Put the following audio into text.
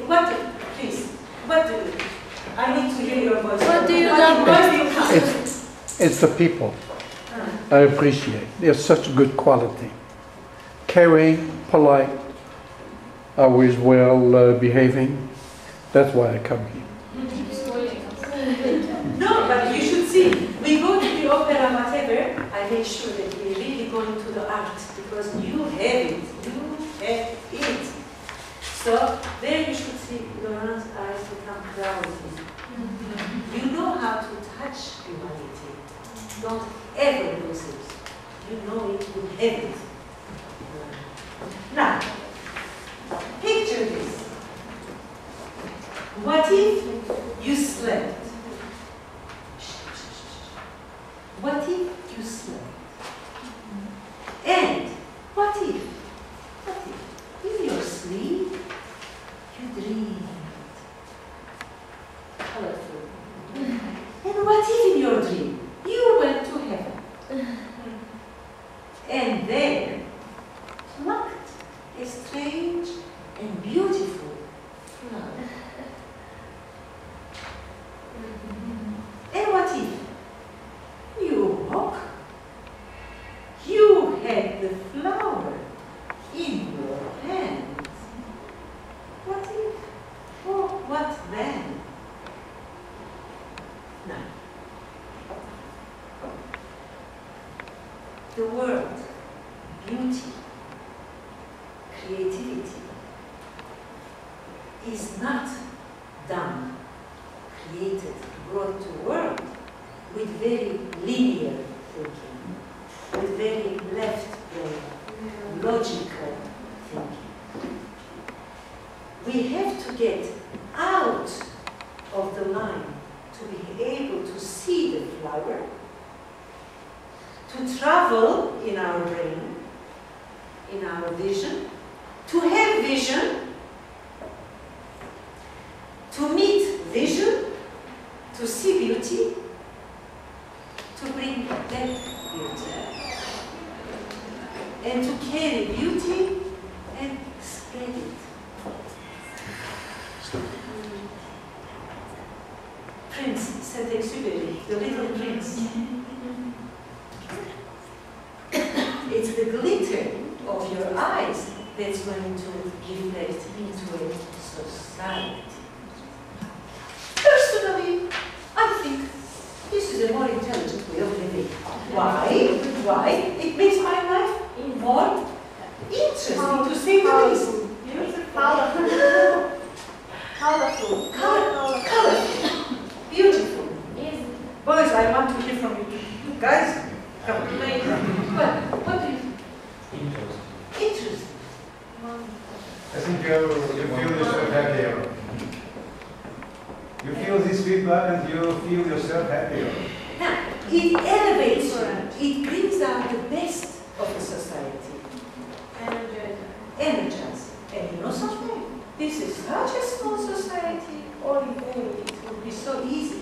what, please, what do you, I need to hear your voice. What do you love most? It's the people. I appreciate. They're such good quality. Caring, polite, always well behaving. That's why I come here. No, but you should see. We go to the opera, whatever. I make sure that we really go into the art because you have it. You have it. So there you should see Laurent's eyes become cloudy. You know how to touch humanity. Don't ever lose it. You know it, you have it. Now, picture this. What if you slept? What if you slept? And what if in your sleep you dreamed? Colorful. And what if in your dream you went to heaven? And there plucked a strange and beautiful flower. And what if you woke, you had the flower in your hands? What if? Oh, what then? Now, the word beauty, creativity, is not done, created, brought to world with very linear thinking, with very left-brain, logical thinking. We have to get out of the line to be able to see the flower, to travel in our brain, in our vision, to have vision, to meet vision, to see beauty, to bring that beauty, and to carry beauty and spread it. Prince Saint-Exupéry, the Little Prince. It's the glitter of your eyes that's going to give that into a society. Personally, I think this is a more intelligent way of living. Why? Why? It makes my life more interesting, to say the least. Colorful. Colorful. Beautiful. Boys, I want to hear from you. Guys, come on. What do you think? Interesting. I think you feel yourself happier. You feel this feedback and you feel yourself happier. Now, it elevates you. It brings out the best of the society. Energize. And you know something? This is such a small society. All in all, it would be so easy.